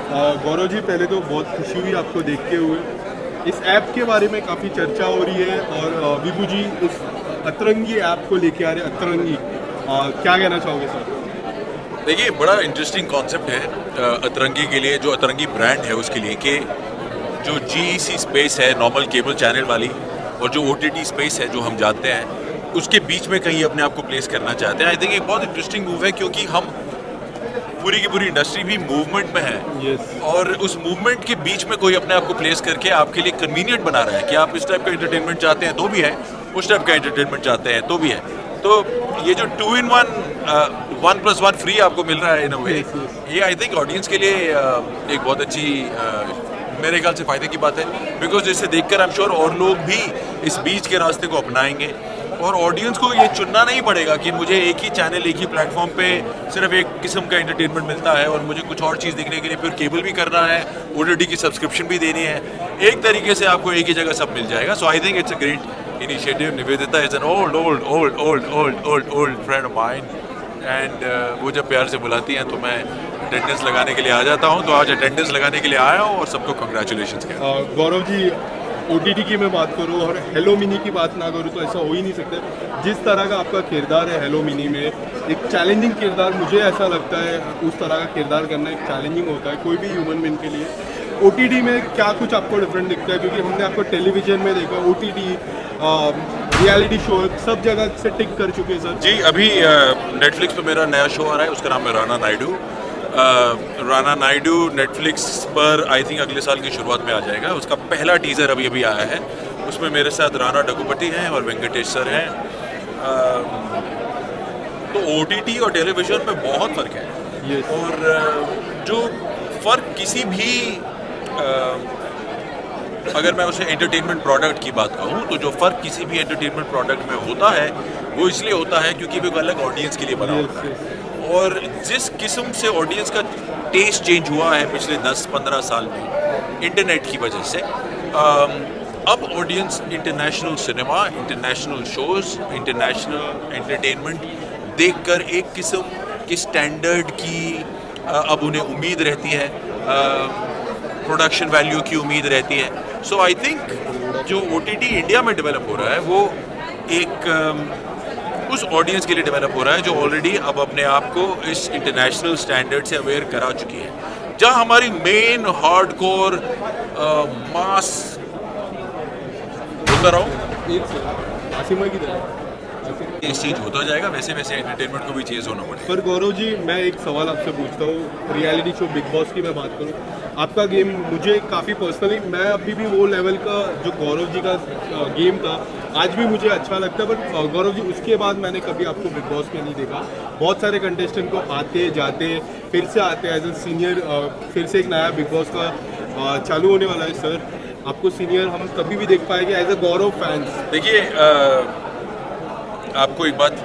गौरव जी, पहले तो बहुत खुशी हुई आपको देखते हुए। इस ऐप के बारे में काफ़ी चर्चा हो रही है और विभू जी इस अतरंगी ऐप को लेके आ रहे हैं। अतरंगी क्या कहना चाहोगे सर? देखिए, बड़ा इंटरेस्टिंग कॉन्सेप्ट है अतरंगी के लिए, जो अतरंगी ब्रांड है उसके लिए, कि जो जीईसी स्पेस है नॉर्मल केबल चैनल वाली और जो ओटीटी स्पेस है जो हम जानते हैं, उसके बीच में कहीं अपने आप को प्लेस करना चाहते हैं। आई थिंक एक बहुत इंटरेस्टिंग मूव है, क्योंकि हम पूरी की पूरी इंडस्ट्री भी मूवमेंट में है। Yes. और उस मूवमेंट के बीच में कोई अपने आप को प्लेस करके आपके लिए कन्वीनियंट बना रहा है कि आप इस टाइप का एंटरटेनमेंट चाहते हैं तो भी है, उस टाइप का एंटरटेनमेंट चाहते हैं तो भी है। तो ये जो 2-in-1 1+1 फ्री आपको मिल रहा है इन अ वे, ये आई थिंक ऑडियंस के लिए एक बहुत अच्छी मेरे ख्याल से फ़ायदे की बात है। बिकॉज इसे देखकर आई एम श्योर और लोग भी इस बीच के रास्ते को अपनाएंगे और ऑडियंस को ये चुनना नहीं पड़ेगा कि मुझे एक ही चैनल, एक ही प्लेटफॉर्म पे सिर्फ एक किस्म का एंटरटेनमेंट मिलता है और मुझे कुछ और चीज़ देखने के लिए फिर केबल भी करना है, ओटीटी की सब्सक्रिप्शन भी देनी है। एक तरीके से आपको एक ही जगह सब मिल जाएगा। So I think it's a great initiative. Nivedita is an old friend of mine and वो जब प्यार से बुलाती हैं तो मैं अटेंडेंस लगाने के लिए आ जाता हूँ। तो आज अटेंडेंस लगाने के लिए आया हूँ और सबको कंग्रेचुलेशंस कहता हूँ। गौरव जी, ओटीटी की मैं बात करूँ और हेलो मिनी की बात ना करूँ तो ऐसा हो ही नहीं सकता। जिस तरह का आपका किरदार है हेलो मिनी में, एक चैलेंजिंग किरदार, मुझे ऐसा लगता है उस तरह का किरदार करना एक चैलेंजिंग होता है कोई भी ह्यूमन बीइंग के लिए। ओटीटी में क्या कुछ आपको डिफरेंट दिखता है? क्योंकि हमने आपको टेलीविजन में देखा, ओटीटी रियलिटी शो सब जगह से टिक कर चुके हैं सर। जी, अभी नेटफ्लिक्स पे मेरा नया शो आ रहा है, उसका नाम है राना नायडू। राना नायडू नेटफ्लिक्स पर आई थिंक अगले साल की शुरुआत में आ जाएगा। उसका पहला टीज़र अभी अभी आया है। उसमें मेरे साथ राणा डगुपति हैं और वेंकटेश सर हैं। तो ओटीटी और टेलीविज़न में बहुत फ़र्क है। Yes. और जो फ़र्क किसी भी अगर मैं उसे एंटरटेनमेंट प्रोडक्ट की बात कहूँ, तो जो फ़र्क किसी भी एंटरटेनमेंट प्रोडक्ट में होता है वो इसलिए होता है क्योंकि वो एक अलग ऑडियंस के लिए बना होता है। और जिस किस्म से ऑडियंस का टेस्ट चेंज हुआ है पिछले 10-15 साल में इंटरनेट की वजह से, अब audience international cinema, international shows, international entertainment देखकर एक किस्म की स्टैंडर्ड की अब उन्हें उम्मीद रहती है, प्रोडक्शन वैल्यू की उम्मीद रहती है। सो आई थिंक जो ओटीटी इंडिया में डेवलप हो रहा है वो एक उस ऑडियंस के लिए डेवलप हो रहा है जो ऑलरेडी अब अपने आप को इस इंटरनेशनल स्टैंडर्ड से अवेयर करा चुकी है। जहाँ हमारी मेन हार्डकोर मास होता रहो, इस चीज होता जाएगा, वैसे वैसे एंटरटेनमेंट को भी चेंज होना पड़ेगा। पर गौरव जी, मैं एक सवाल आपसे पूछता हूँ। रियलिटी शो बिग बॉस की मैं बात करूँ, आपका गेम मुझे काफ़ी पर्सनली, मैं अभी भी वो लेवल का जो गौरव जी का गेम था आज भी मुझे अच्छा लगता है। बट गौरव जी, उसके बाद मैंने कभी आपको बिग बॉस में नहीं देखा। बहुत सारे कंटेस्टेंट को आते जाते फिर से आते एज ए सीनियर, फिर से एक नया बिग बॉस का चालू होने वाला है सर। आपको सीनियर हम कभी भी देख पाएंगे एज ए गौरव फैंस? देखिए, आपको एक बात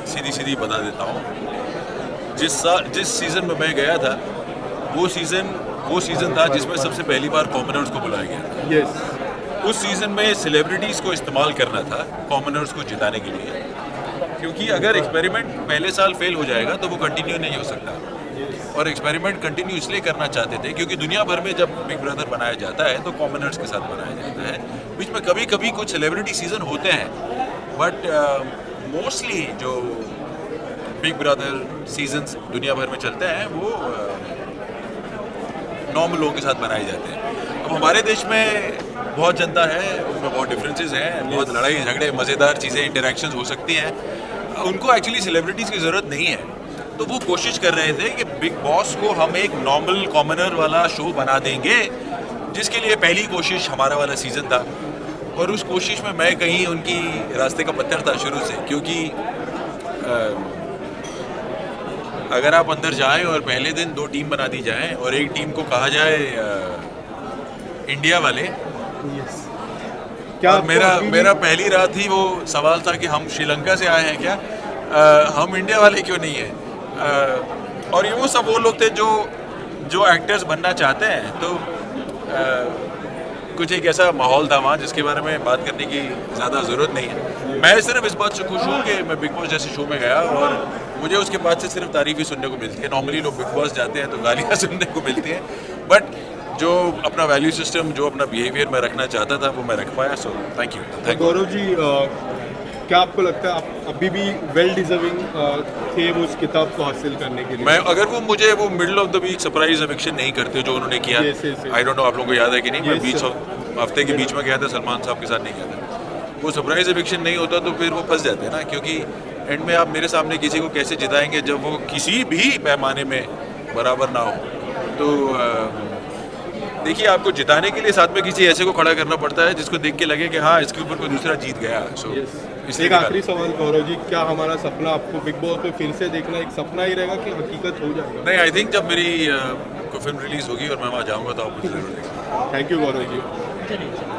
सीधी सीधी बता देता हूँ। जिस सीज़न में मैं गया था वो सीज़न था जिसमें सबसे पहली बार कॉमनर्स को बुलाया गया था। यस। उस सीज़न में सेलिब्रिटीज़ को इस्तेमाल करना था कॉमनर्स को जिताने के लिए, क्योंकि अगर एक्सपेरिमेंट पहले साल फेल हो जाएगा तो वो कंटिन्यू नहीं हो सकता। और एक्सपेरिमेंट कंटिन्यू इसलिए करना चाहते थे क्योंकि दुनिया भर में जब बिग ब्रदर बनाया जाता है तो कॉमनर्स के साथ बनाया जाता है। बीच में कभी कभी कुछ सेलिब्रिटी सीज़न होते हैं, बट मोस्टली जो बिग ब्रदर सीजन्स दुनिया भर में चलते हैं वो नॉर्मल लोगों के साथ बनाए जाते हैं। अब हमारे देश में बहुत जनता है, उसमें बहुत डिफरेंसेस हैं, बहुत लड़ाई झगड़े, मज़ेदार चीज़ें, इंटरेक्शंस हो सकती हैं। उनको एक्चुअली सेलिब्रिटीज़ की ज़रूरत नहीं है। तो वो कोशिश कर रहे थे कि बिग बॉस को हम एक नॉर्मल कॉमनर वाला शो बना देंगे, जिसके लिए पहली कोशिश हमारा वाला सीज़न था। और उस कोशिश में मैं कहीं उनकी रास्ते का पत्थर था शुरू से, क्योंकि अगर आप अंदर जाएं और पहले दिन 2 टीम बना दी जाएं और एक टीम को कहा जाए इंडिया वाले, क्या मेरा पहली रात ही वो सवाल था कि हम श्रीलंका से आए हैं क्या, हम इंडिया वाले क्यों नहीं हैं। और ये वो सब वो लोग थे जो एक्टर्स बनना चाहते हैं। तो कुछ एक ऐसा माहौल था वहाँ जिसके बारे में बात करने की ज़्यादा ज़रूरत नहीं है। मैं सिर्फ इस बात से खुश हूँ कि मैं बिग बॉस जैसे शो में गया और मुझे उसके बाद से सिर्फ तारीफ ही सुनने को मिलती है। नॉर्मली लोग बिग बॉस जाते हैं तो गालियाँ सुनने को मिलती हैं। बट जो अपना वैल्यू सिस्टम, जो अपना बिहेवियर मैं रखना चाहता था वो मैं रख पाया. So thank you. Gaurav ji, क्या आपको लगता है आप अभी भी वेल डिजर्विंग थे वो उस किताब को हासिल करने के लिए? मैं अगर वो मुझे वो middle of the week surprise eviction नहीं करते जो उन्होंने किया, Yes, yes, yes. I don't know आप लोगों को याद है कि नहीं, मैं Yes, बीच sir. ऑफ हफ्ते के बीच में गया था, सलमान साहब के साथ नहीं गया था. वो सरप्राइज एविक्शन नहीं होता तो फिर वो फंस जाते हैं ना, क्योंकि एंड में आप मेरे सामने किसी को कैसे जिताएंगे जब वो किसी भी पैमाने में बराबर ना हो. तो देखिए, आपको जिताने के लिए साथ में किसी ऐसे को खड़ा करना पड़ता है जिसको देख के लगे कि हाँ इसके ऊपर कोई दूसरा जीत गया. सो इसलिए एक आखिरी सवाल गौरव जी, क्या हमारा सपना आपको बिग बॉस में फिर से देखना एक सपना ही रहेगा कि हकीकत हो जाएगा? नहीं, आई थिंक जब मेरी कोई फिल्म रिलीज होगी और मैं वहाँ जाऊँगा तो आप मुझे जरूर देखेंगे. Thank you Gaurav ji. चलिए.